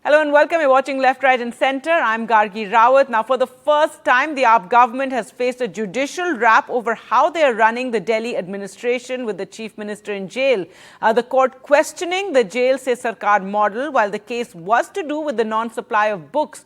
Hello and welcome. You're watching Left, Right and Centre. I'm Gargi Rawat. Now, for the first time, the AAP government has faced a judicial rap over how they are running the Delhi administration with the Chief Minister in jail. The court questioning the Jail Se Sarkar model, while the case was to do with the non-supply of books,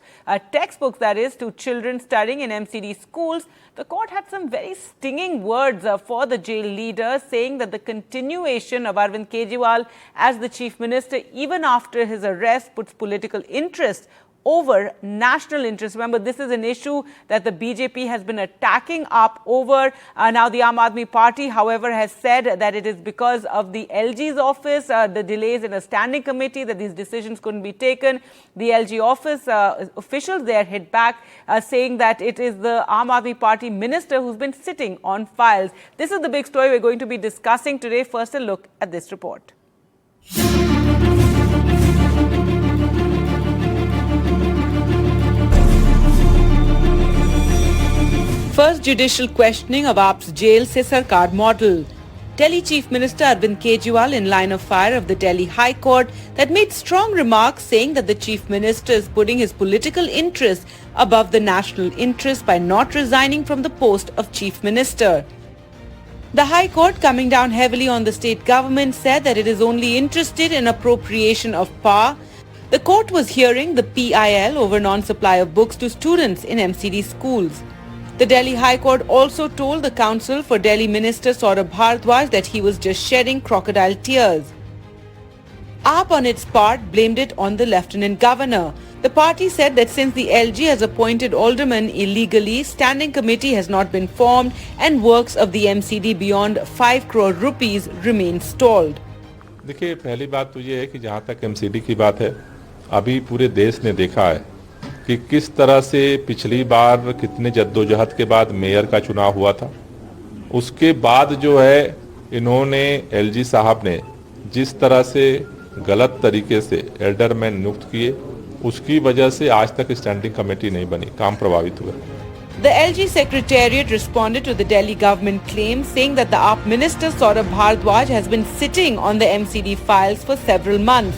textbooks that is, to children studying in MCD schools. The court had some very stinging words for the jail leader, saying that the continuation of Arvind Kejriwal as the Chief Minister, even after his arrest, puts political interest over national interest. Remember, this is an issue that the BJP has been attacking up over. Now, the Aam Aadmi Party, however, has said that it is because of the LG's office, the delays in a standing committee, that these decisions couldn't be taken. The LG office officials there hit back, saying that it is the Aam Aadmi Party minister who's been sitting on files. This is the big story we're going to be discussing today. First, a look at this report. First judicial questioning of AAP's Jail Se Sarkar model. Delhi Chief Minister Arvind Kejriwal in line of fire of the Delhi High Court that made strong remarks saying that the Chief Minister is putting his political interests above the national interest by not resigning from the post of Chief Minister. The High Court, coming down heavily on the state government, said that it is only interested in appropriation of power. The court was hearing the PIL over non-supply of books to students in MCD schools. The Delhi High Court also told the counsel for Delhi Minister Saurabh Bhardwaj that he was just shedding crocodile tears. AAP on its part blamed it on the Lieutenant Governor. The party said that since the LG has appointed aldermen illegally, standing committee has not been formed and works of the MCD beyond 5 crore rupees remain stalled. देखिए, पहली बात तो ये है कि जहाँ तक MCD की बात है, अभी पूरे देश ने देखा है कि किस तरह से पिछली बार कितने जद्दोजहद के बाद मेयर का चुनाव हुआ था। उसके बाद जो है इन्होंने LG साहब ने जिस तरह से गलत तरीके से एल्डरमैन नियुक्त किए, उसकी वजह से आज तक स्टैंडिंग कमेटी नहीं बनी, काम प्रभावित हुए। The LG Secretariat responded to the Delhi government claim, saying that the AAP Minister Saurabh Bhardwaj has been sitting on the MCD files for several months.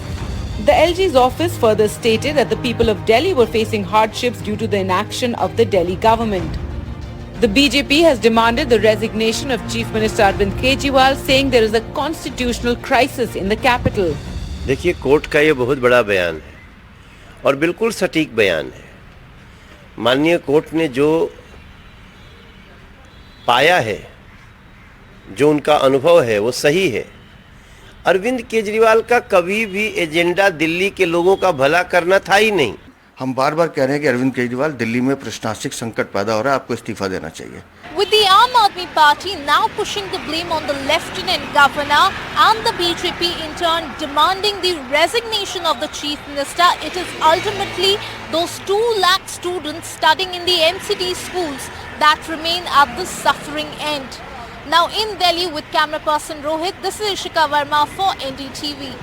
The LG's office further stated that the people of Delhi were facing hardships due to the inaction of the Delhi government. The BJP has demanded the resignation of Chief Minister Arvind Kejriwal, saying there is a constitutional crisis in the capital. देखिए, court का ये बहुत बड़ा बयान है और बिल्कुल सटीक बयान है। माननीय कोर्ट ने जो पाया है, जो उनका अनुभव है, वो सही है। अरविंद केजरीवाल का कभी भी एजेंडा दिल्ली के लोगों का भला करना था ही नहीं। हम बार बार कह रहे हैं कि अरविंद केजरीवाल दिल्ली में प्रशासनिक संकट पैदा हो रहा है, आपको इस्तीफा देना चाहिए। With the Aam Aadmi Party now pushing the blame on the Lieutenant Governor and the BJP in turn demanding the resignation of the Chief Minister, it is ultimately those 2 lakh students studying in the MCD schools that remain at the suffering end. Now in Delhi with camera person Rohit, this is Ishika Verma for NDTV.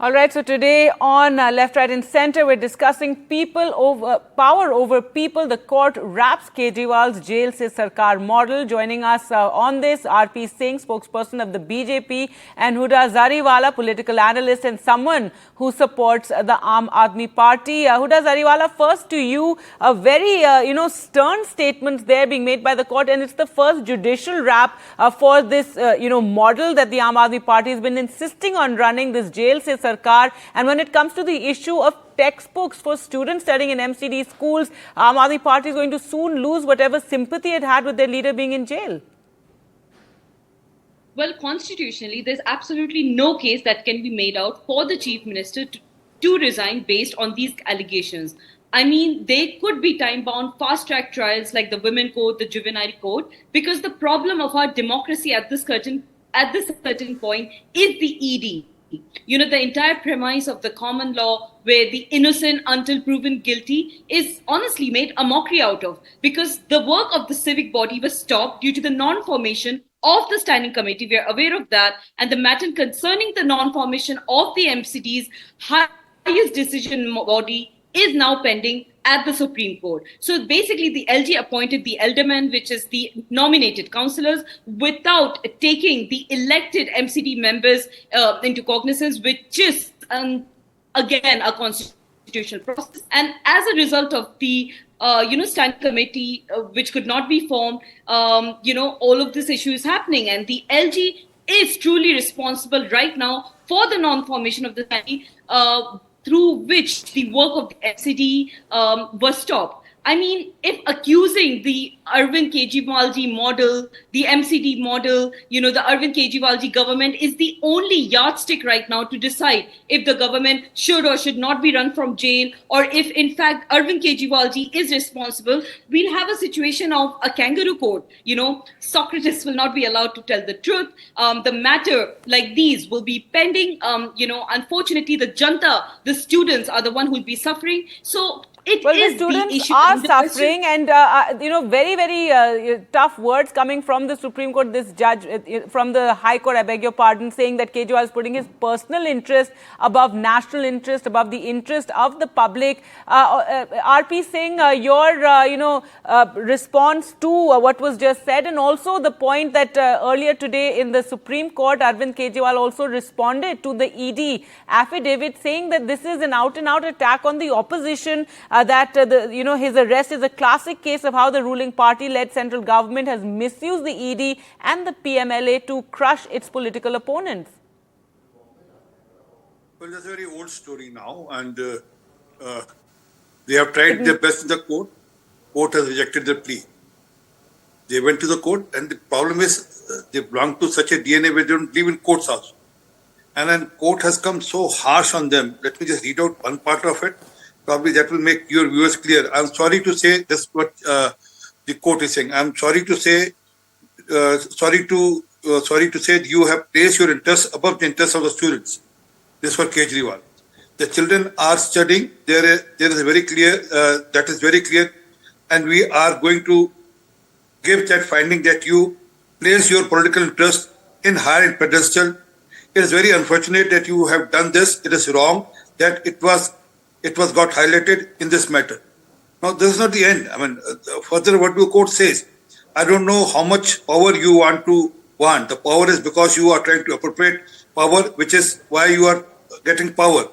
All right, so today on Left, Right and Centre, we're discussing power over people. The court wraps Kejriwal's Jail Se Sarkar model. Joining us on this, R.P. Singh, spokesperson of the BJP, and Huda Zariwala, political analyst and someone who supports the Aam Aadmi Party. Huda Zariwala, first to you, a very, stern statements there being made by the court, and it's the first judicial wrap for this, model that the Aam Aadmi Party has been insisting on running, this Jail Se Sarkar. And when it comes to the issue of textbooks for students studying in MCD schools, Aam Aadmi Party is going to soon lose whatever sympathy it had with their leader being in jail. Well, constitutionally, there's absolutely no case that can be made out for the Chief Minister to resign based on these allegations. I mean, they could be time-bound, fast-track trials like the Women Court, the Juvenile Court, because the problem of our democracy at this certain point is the ED. The entire premise of the common law where the innocent until proven guilty is honestly made a mockery out of, because the work of the civic body was stopped due to the non-formation of the standing committee. We are aware of that. And the matter concerning the non-formation of the MCD's highest decision body is now pending at the Supreme Court. So basically, the LG appointed the aldermen, which is the nominated councillors, without taking the elected MCD members into cognizance, which is again a constitutional process. And as a result of the standing committee which could not be formed, all of this issue is happening, and the LG is truly responsible right now for the non-formation of the committee, through which the work of the MCD was stopped. I mean, if accusing the Arvind Kejriwalji model, the MCD model, the Arvind Kejriwalji government is the only yardstick right now to decide if the government should or should not be run from jail, or if in fact Arvind Kejriwalji is responsible, we'll have a situation of a kangaroo court. Socrates will not be allowed to tell the truth. The matter like these will be pending. Unfortunately, the janta, the students are the one who will be suffering. So the students are suffering, and very, very tough words coming from the Supreme Court. This judge from the High Court, I beg your pardon, saying that Kejriwal is putting his personal interest above national interest, above the interest of the public. RP Singh, your response to what was just said, and also the point that earlier today in the Supreme Court, Arvind Kejriwal also responded to the ED affidavit, saying that this is an out-and-out attack on the opposition. That his arrest is a classic case of how the ruling party-led central government has misused the ED and the PMLA to crush its political opponents. Well, that's a very old story now, and they have tried their best in the court. Court has rejected their plea. They went to the court, and the problem is they belong to such a DNA where they don't believe in courts also. And then court has come so harsh on them. Let me just read out one part of it. Probably that will make your viewers clear. I'm sorry to say this is what the court is saying. I'm sorry to say, that you have placed your interests above the interests of the students. This is for Kejriwal. The children are studying. There is a very clear, that is very clear, and we are going to give that finding that you place your political interest in higher and pedestal. It is very unfortunate that you have done this. It is wrong that it was got highlighted in this matter. Now, this is not the end. I mean, further what the court says, I don't know how much power you want. The power is because you are trying to appropriate power, which is why you are getting power.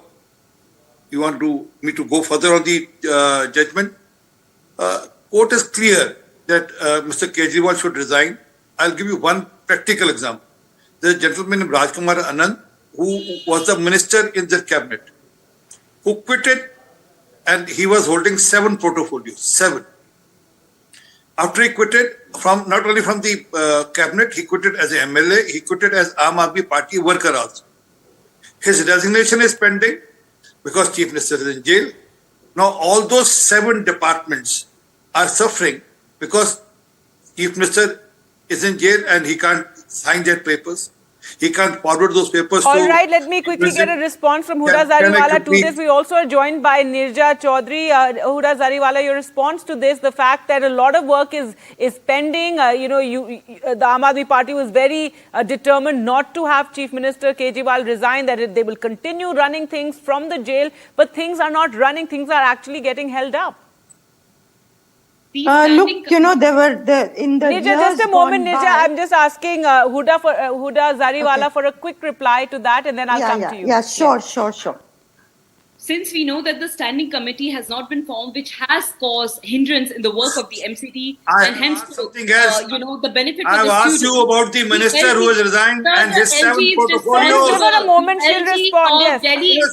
You want me to go further on the judgment? Court is clear that Mr. Kejriwal should resign. I'll give you one practical example. There's a gentleman named Rajkumar Anand, who was the minister in the cabinet, who quitted, and he was holding 7 portfolios. 7. After he quitted, not only from the cabinet, he quitted as an MLA, he quitted as Aam Aadmi Party worker also. His resignation is pending because Chief Minister is in jail. Now all those 7 departments are suffering because Chief Minister is in jail and he can't sign their papers. He can't forward those papers. All right, let me quickly get a response from Huda Zariwala to this. We also are joined by Nirja Chaudhary. Huda Zariwala, your response to this, the fact that a lot of work is pending. The Aam Aadmi Party was very determined not to have Chief Minister Kejriwal resign, that they will continue running things from the jail, but things are not running, things are actually getting held up. Look, there were in the Nirja, just a moment, Nirja. I'm just asking Huda Zariwala for a quick reply to that, and then I'll come to you. Yeah, sure. Since we know that the standing committee has not been formed, which has caused hindrance in the work of the MCD, and hence, something else. The benefit I have asked you about the minister who has resigned and his 7 portfolios. Give her a moment, she'll respond. Yes.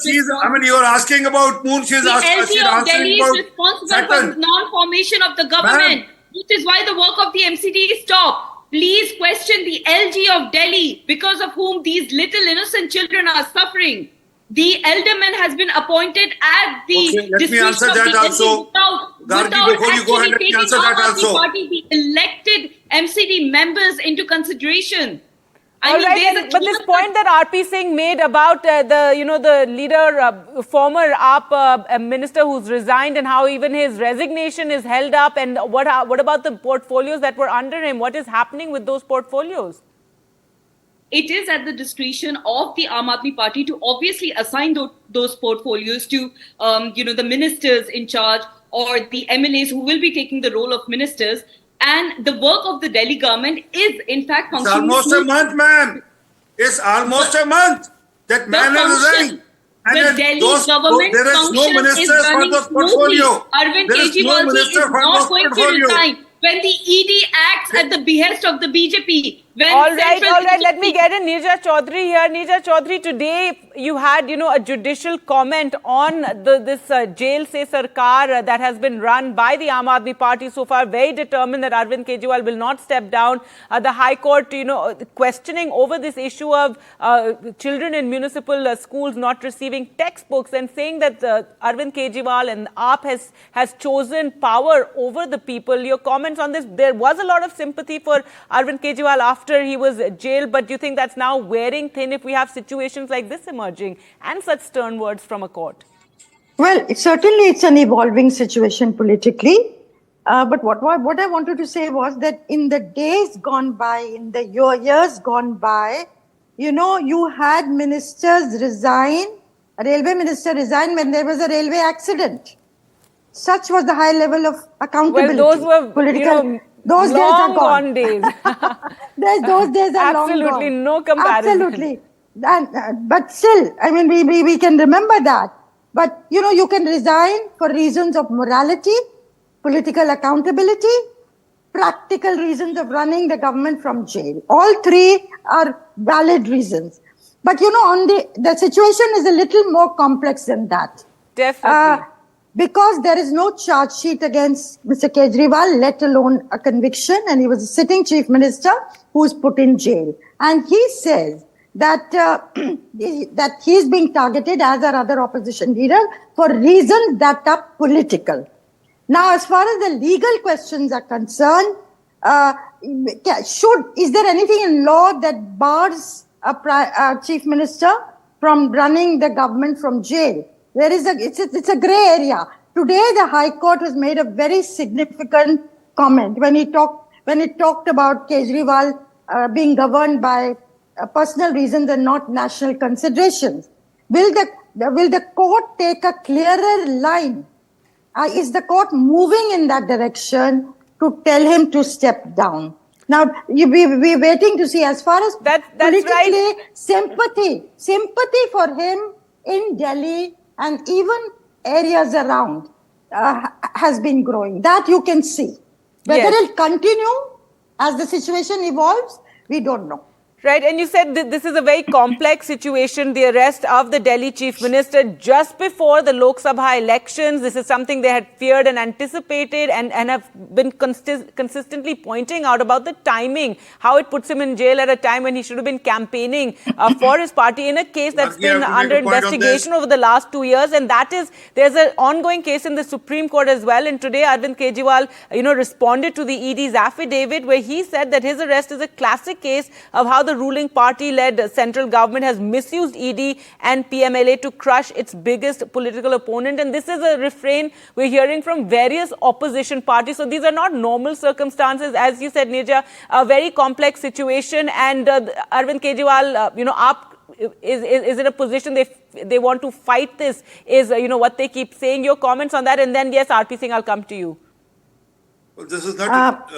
You are asking about Moon. She's asking of Delhi about is responsible for the non-formation of the government, which is why the work of the MCD is stopped. Please question the LG of Delhi, because of whom these little innocent children are suffering. The elderman has been appointed at the let me answer that also. Without before you go ahead, let me answer that also. Party, the elected MCD members into consideration. All right, but this point that RP Singh made about the leader, former AAP minister who's resigned, and how even his resignation is held up, and what about the portfolios that were under him? What is happening with those portfolios? It is at the discretion of the Aam Aadmi Party to obviously assign those portfolios to, the ministers in charge or the MLAs who will be taking the role of ministers. And the work of the Delhi government is, in fact, functioning. It's almost a month, ma'am. It's almost a month that man has resigned. And then Delhi government there is no function is minister for running the smoothly. portfolio. Arvind There is no Kejriwal minister is for the not going to portfolio. resign when the ED acts at the behest of the BJP. When All right. central Let me get in Neerja Chaudhary here. Neerja Chaudhary, today you had, a judicial comment on this jail se sarkar that has been run by the Aam Aadmi Party so far, very determined that Arvind Kejriwal will not step down. The High Court, questioning over this issue of children in municipal schools not receiving textbooks and saying that Arvind Kejriwal and AAP has chosen power over the people. Your comments on this? There was a lot of sympathy for Arvind Kejriwal after he was jailed, but do you think that's now wearing thin if we have situations like this emerging and such stern words from a court? Well, certainly it's an evolving situation politically. But what I wanted to say was that in the days gone by, in the years gone by, you had ministers resign, a railway minister resign when there was a railway accident. Such was the high level of accountability. Well, those were political. Those days are gone days. Those days are long gone. Absolutely, no comparison. Absolutely. But still, I mean, we can remember that. But, you can resign for reasons of morality, political accountability, practical reasons of running the government from jail. All three are valid reasons. But, the situation is a little more complex than that. Definitely. Because there is no charge sheet against Mr. Kejriwal, let alone a conviction, and he was a sitting chief minister who was put in jail. And he says that that he's being targeted, as are other opposition leaders, for reasons that are political. Now, as far as the legal questions are concerned, is there anything in law that bars a chief minister from running the government from jail? It's a grey area. Today, the High Court has made a very significant comment when it talked about Kejriwal being governed by personal reasons and not national considerations. Will the court take a clearer line? Is the court moving in that direction to tell him to step down? Now, we're waiting to see. As far as that's politically, right. sympathy for him in Delhi and even areas around has been growing. That you can see. Whether it'll continue as the situation evolves, we don't know. Right, and you said that this is a very complex situation, the arrest of the Delhi Chief Minister just before the Lok Sabha elections. This is something they had feared and anticipated and have been consistently pointing out about the timing, how it puts him in jail at a time when he should have been campaigning for his party in a case that's been under investigation over the last 2 years. And there's an ongoing case in the Supreme Court as well. And today, Arvind Kejriwal, responded to the ED's affidavit where he said that his arrest is a classic case of how the ruling party-led central government has misused ED and PMLA to crush its biggest political opponent. And this is a refrain we're hearing from various opposition parties. So these are not normal circumstances. As you said, Neerja, a very complex situation. And Arvind Kejriwal, is in a position they want to fight this, is, what they keep saying. Your comments on that. And then, yes, RP Singh, I'll come to you. Well, this is not...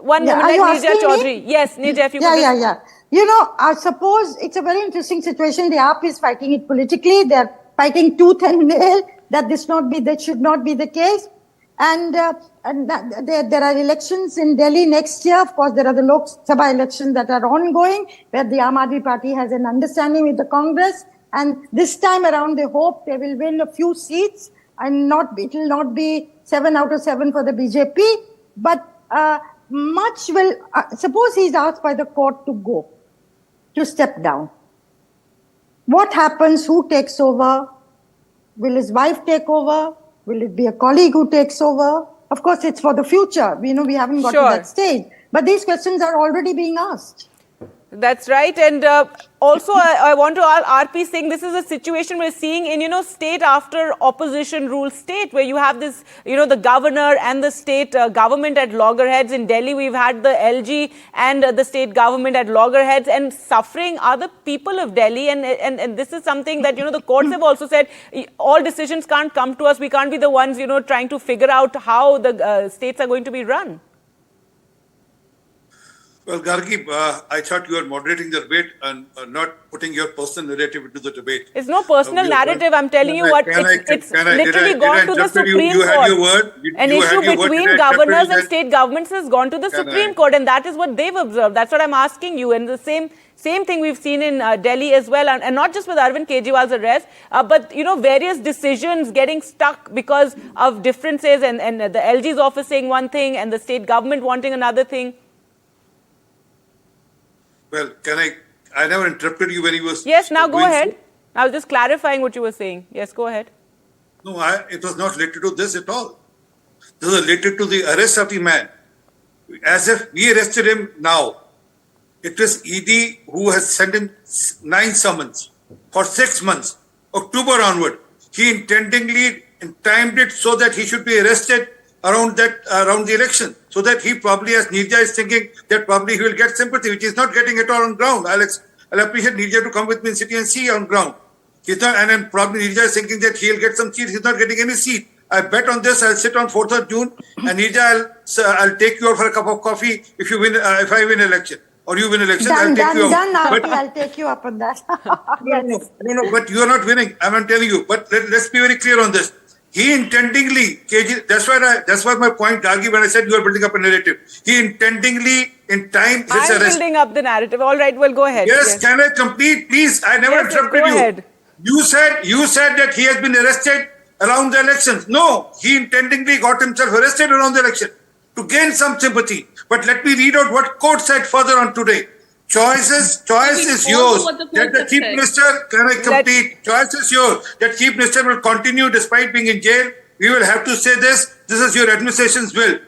One moment, Neerja Chaudhary. Yes, Neerja, if you could. Yeah. I suppose it's a very interesting situation. The AAP is fighting it politically. They're fighting tooth and nail that that should not be the case. And there are elections in Delhi next year. Of course, there are the Lok Sabha elections that are ongoing, where the Aam Aadmi Party has an understanding with the Congress. And this time around, they hope they will win a few seats, and it will not be 7 out of 7 for the BJP. But much will, suppose he's asked by the court to step down. What happens? Who takes over? Will his wife take over? Will it be a colleague who takes over? Of course, it's for the future. We haven't got to that stage. But these questions are already being asked. That's right. And also, I want to ask RP Singh, this is a situation we're seeing in, state after opposition rule state, where you have this, the governor and the state government at loggerheads. In Delhi, we've had the LG and the state government at loggerheads, and suffering are the people of Delhi. And this is something that, the courts have also said, all decisions can't come to us. We can't be the ones, trying to figure out how the states are going to be run. Well, Gargi, I thought you were moderating the debate and not putting your personal narrative into the debate. It's no personal narrative. I'm telling you what, it's literally gone to the Supreme Court. You had your word. An issue between governors and state governments has gone to the Supreme Court, and that is what they've observed. That's what I'm asking you. And the same thing we've seen in Delhi as well, and not just with Arvind Kejriwal's arrest, but various decisions getting stuck because of differences, and the LG's office saying one thing and the state government wanting another thing. Well, I never interrupted you when you was... Yes, now go ahead. I was just clarifying what you were saying. Yes, go ahead. No, it was not related to this at all. This was related to the arrest of the man. As if we arrested him now. It was ED who has sent him 9 summons for 6 months, October onward. He intentionally timed it so that he should be arrested around the election, so that he probably, as Nirja is thinking, that probably he will get sympathy, which he's not getting at all on ground. I'll appreciate Nirja to come with me in city and see on ground. He's not, and then probably Nirja is thinking that he'll get some seat. He's not getting any seat. I bet on this. I'll sit on 4th of June, and Nirja, I'll take you out for a cup of coffee if you win. If I win election or you win election, I'll take you out. I'll take you up on that. No, but you are not winning. I'm telling you. But let's be very clear on this. He intentionally, that's why my point, Gargi, when I said you are building up a narrative. He intentionally, in time, his arrest. I'm building up the narrative. All right, well, go ahead. Yes, can I complete, please? I never interrupted you. Ahead. You said that he has been arrested around the elections. No, he intentionally got himself arrested around the election to gain some sympathy. But let me read out what court said further on today. Choice is yours. That the Chief Minister, can I complete? Choice is yours. That Chief Minister will continue despite being in jail. We will have to say this. This is your administration's will.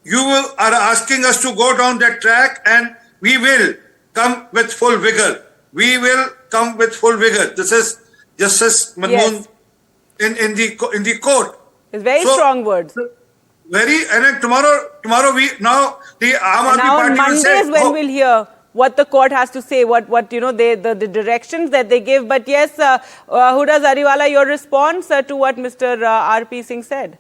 You are asking us to go down that track, and we will come with full vigor. We will come with full vigor. This is Justice Manmohan in the court. It's very strong words. And then tomorrow we now the Aam Aadmi Party Monday will say, is when we'll hear what the court has to say, what the directions that they give. But yes, Huda Zariwala, your response to what Mr. R.P. Singh said.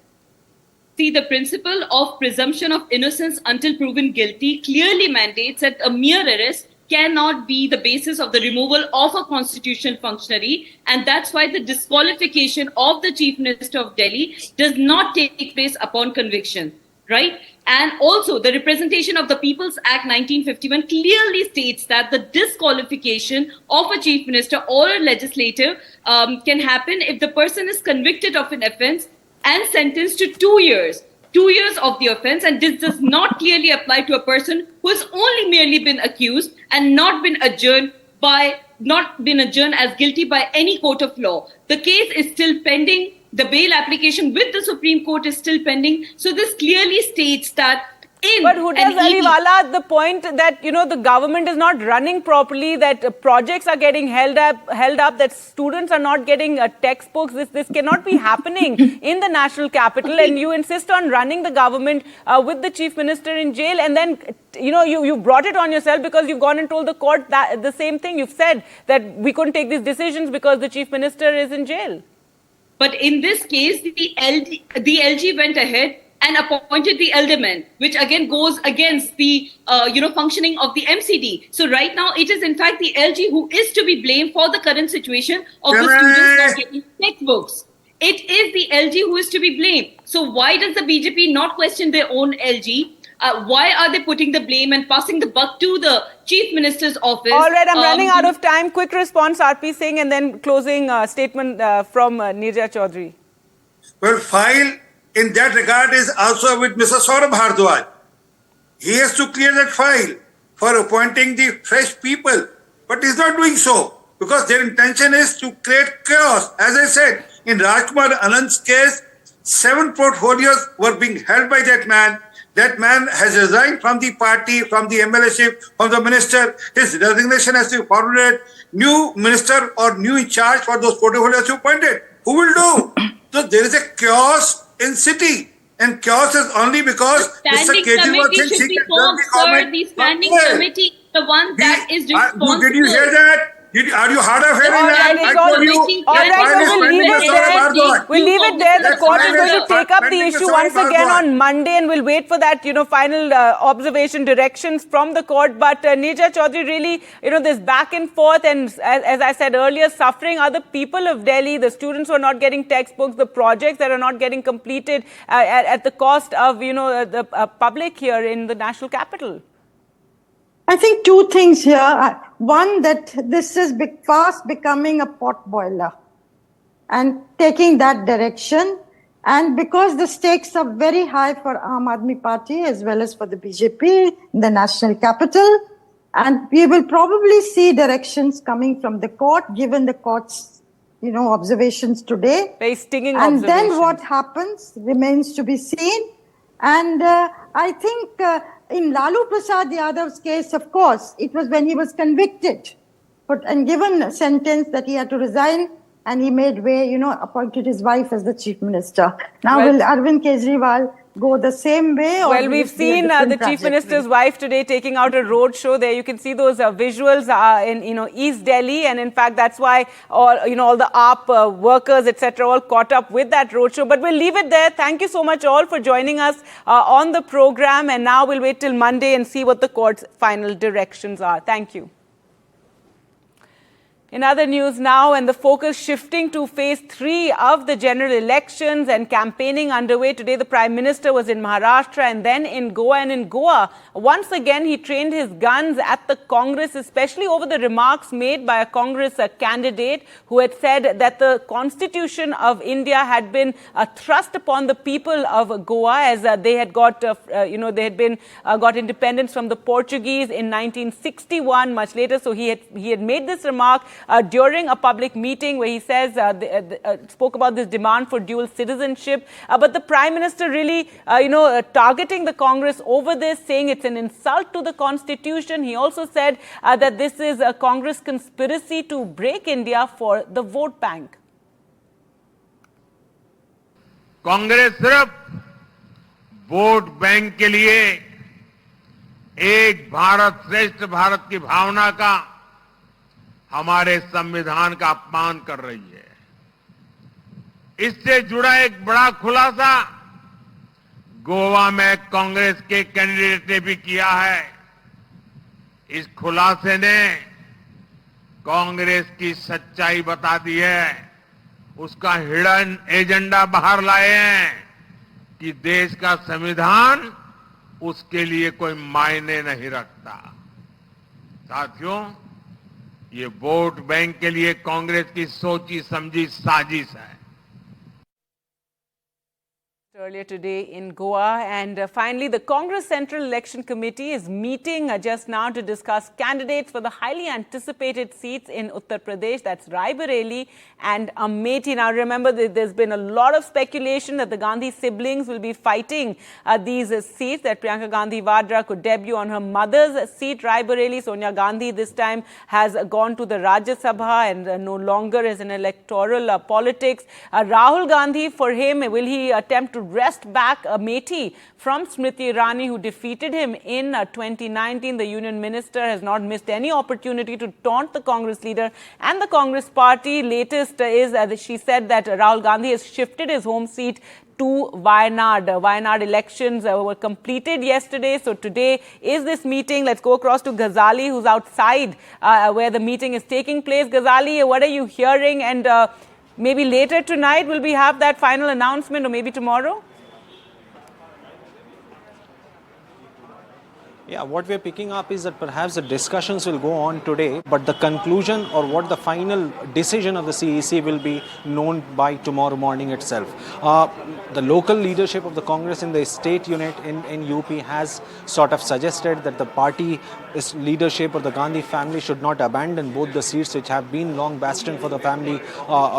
See, the principle of presumption of innocence until proven guilty clearly mandates that a mere arrest cannot be the basis of the removal of a constitutional functionary, and that's why the disqualification of the Chief Minister of Delhi does not take place upon conviction, right? And also, the Representation of the People's Act 1951 clearly states that the disqualification of a Chief Minister or a legislator can happen if the person is convicted of an offence and sentenced to 2 years. 2 years of the offence, and this does not clearly apply to a person who has only merely been accused and not been adjourned as guilty by any court of law. The case is still pending. The bail application with the Supreme Court is still pending. So this clearly states that But Huda Zariwala, the point that, the government is not running properly, that projects are getting held up, that students are not getting textbooks. This cannot be happening in the national capital, and you insist on running the government with the Chief Minister in jail, and then, you brought it on yourself because you've gone and told the court that the same thing. You've said that we couldn't take these decisions because the Chief Minister is in jail. But in this case, the LG went ahead and appointed the elderman, which again goes against the functioning of the MCD. So right now, it is in fact the LG who is to be blamed for the current situation of the students not getting textbooks. It is the LG who is to be blamed. So why does the BJP not question their own LG? Why are they putting the blame and passing the buck to the Chief Minister's office? All right, I'm running out of time. Quick response, R.P. Singh, and then closing statement from Nirja Chaudhary. Well, file in that regard is also with Mr. Saurabh Bhardwaj. He has to clear that file for appointing the fresh people. But he's not doing so because their intention is to create chaos. As I said, in Rajkumar Anand's case, 7 portfolios were being held by that man. That man has resigned from the party, from the MLA-ship, from the minister. His resignation has to be forwarded. New minister or new in charge for those portfolios you appointed. Who will do? So there is a chaos in city. And chaos is only because Mr. Kejriwal thinks he can run the government. The standing committee, the one that is responsible. Did you hear that? Are you hard of hearing? All right, I it's all, told you. all right, so we'll leave it there. We'll leave it there. The Let's court is find going a- to take up the pending issue Mr. once again Bhardwaj. on Monday, and we'll wait for that, final observation directions from the court. But Neerja Chaudhary, really, this back and forth, and as I said earlier, suffering are the people of Delhi, the students who are not getting textbooks, the projects that are not getting completed at the cost of, the public here in the national capital. I think two things here. One, that this is fast becoming a pot boiler and taking that direction. And because the stakes are very high for Aam Aadmi Party as well as for the BJP in the national capital, and we will probably see directions coming from the court, given the court's, observations today. Very stinging And observation. then what happens remains to be seen. And I think in Lalu Prasad Yadav's case, of course, it was when he was convicted and given a sentence that he had to resign, and he made way, appointed his wife as the chief minister. Now, Well- will Arvind Kejriwal go the same way? Or Well, will we've it be a seen different the chief trajectory? minister's wife today taking out a road show. There you can see those visuals in East Delhi, and in fact that's why all the AAP workers etc. all caught up with that road show. But we'll leave it there. Thank you so much all for joining us on the program, and now we'll wait till Monday and see what the court's final directions are. Thank you. In other news now, and the focus shifting to phase 3 of the general elections and campaigning underway. Today, the Prime Minister was in Maharashtra and then in Goa. And in Goa, once again, he trained his guns at the Congress, especially over the remarks made by a Congress candidate who had said that the Constitution of India had been thrust upon the people of Goa as they had got, got independence from the Portuguese in 1961, much later. So he had made this remark during a public meeting where he says, spoke about this demand for dual citizenship. But the Prime Minister really, targeting the Congress over this, saying it's an insult to the Constitution. He also said that this is a Congress conspiracy to break India for the vote bank. Congress सिर्फ vote bank के लिए एक भारत श्रेष्ठ भारत की भावना का, हमारे संविधान का अपमान कर रही है। इससे जुड़ा एक बड़ा खुलासा गोवा में कांग्रेस के कैंडिडेट ने भी किया है। इस खुलासे ने कांग्रेस की सच्चाई बता दी है, उसका हिडन एजेंडा बाहर लाए हैं कि देश का संविधान उसके लिए कोई मायने नहीं रखता। साथियों, ये वोट बैंक के लिए कांग्रेस की सोची समझी साजिश है। Earlier today in Goa. And finally, the Congress Central Election Committee is meeting just now to discuss candidates for the highly anticipated seats in Uttar Pradesh. That's Rai Bareli and Amethi. Now, remember, there's been a lot of speculation that the Gandhi siblings will be fighting these seats, that Priyanka Gandhi Vadra could debut on her mother's seat, Rai Bareli. Sonia Gandhi this time has gone to the Rajya Sabha and no longer is in electoral politics. Rahul Gandhi, for him, will he attempt to wrest back Amethi from Smriti Irani, who defeated him in 2019. The union minister has not missed any opportunity to taunt the Congress leader and the Congress party. Latest is that she said that Rahul Gandhi has shifted his home seat to Wayanad. Wayanad elections were completed yesterday. So today is this meeting. Let's go across to Ghazali, who's outside where the meeting is taking place. Ghazali, what are you hearing? And maybe later tonight will we have that final announcement, or maybe tomorrow? Yeah, what we're picking up is that perhaps the discussions will go on today, but the conclusion or what the final decision of the CEC will be known by tomorrow morning itself. The local leadership of the Congress in the state unit in UP has sort of suggested that the party leadership or the Gandhi family should not abandon both the seats which have been long bastion for the family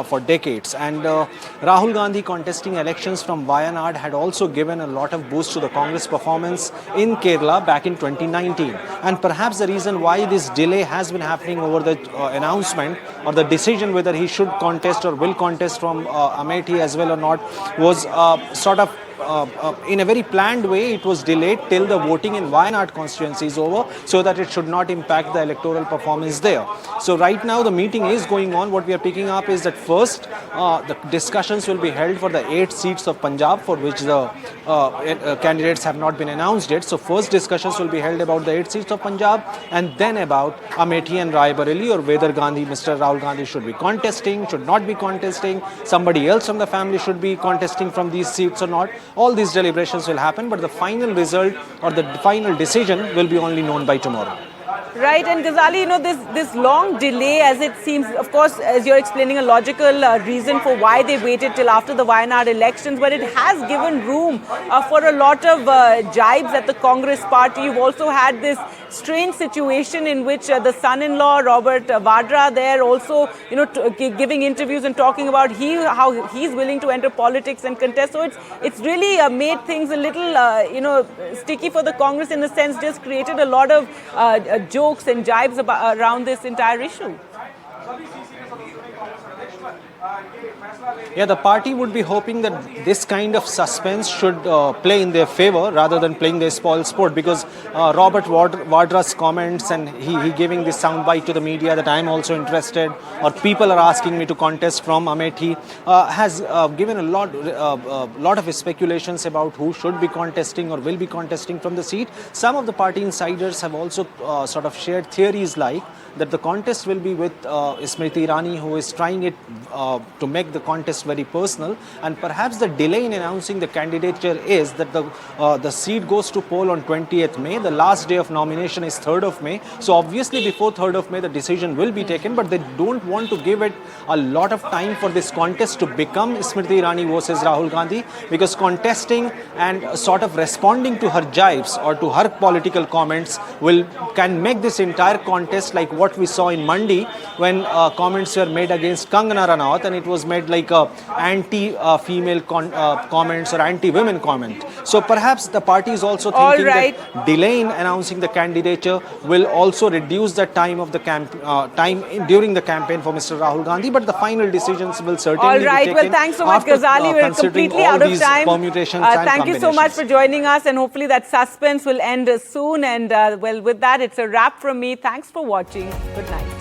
for decades. And Rahul Gandhi contesting elections from Wayanad had also given a lot of boost to the Congress performance in Kerala back in 2019. And perhaps the reason why this delay has been happening over the announcement or the decision whether he should contest or will contest from Amethi as well or not was sort of in a very planned way, it was delayed till the voting in Wayanad constituency is over, so that it should not impact the electoral performance there. So right now the meeting is going on. What we are picking up is that first the discussions will be held for the 8 seats of Punjab, for which the candidates have not been announced yet. So first discussions will be held about the 8 seats of Punjab, and then about Amethi and Raebareli, or whether Mr. Rahul Gandhi should be contesting, should not be contesting, somebody else from the family should be contesting from these seats or not. All these deliberations will happen, but the final result or the final decision will be only known by tomorrow. Right, and Ghazali, this long delay, as it seems, of course, as you're explaining, a logical reason for why they waited till after the Wayanad elections, but it has given room for a lot of jibes at the Congress party. You've also had this strange situation in which the son-in-law, Robert Vadra, there also, giving interviews and talking about how he's willing to enter politics and contest. So it's really made things a little, sticky for the Congress, in a sense, just created a lot of jokes and jibes around this entire issue. Yeah, the party would be hoping that this kind of suspense should play in their favor rather than playing their spoil sport, because Robert Vadra's comments and he giving this soundbite to the media that I'm also interested, or people are asking me to contest from Amethi, has given a lot of speculations about who should be contesting or will be contesting from the seat. Some of the party insiders have also sort of shared theories like that the contest will be with Smriti Irani, who is trying it to make the contest very personal, and perhaps the delay in announcing the candidature is that the seat goes to poll on 20th May. The last day of nomination is 3rd of May. So obviously before 3rd of May the decision will be taken, but they don't want to give it a lot of time for this contest to become Smriti Irani versus Rahul Gandhi, because contesting and sort of responding to her jibes or to her political comments can make this entire contest like what we saw in Mandi, when comments were made against Kangana Ranaut, and it was made like a anti-female comments or anti-women comment. So perhaps the party is also thinking that delay in announcing the candidature will also reduce the time of the during the campaign for Mr. Rahul Gandhi, but the final decisions will certainly be taken. Well, thanks so much, Ghazali. We're completely out of time. Thank you so much for joining us, and hopefully that suspense will end soon. And well, with that, it's a wrap from me. Thanks for watching. Good night.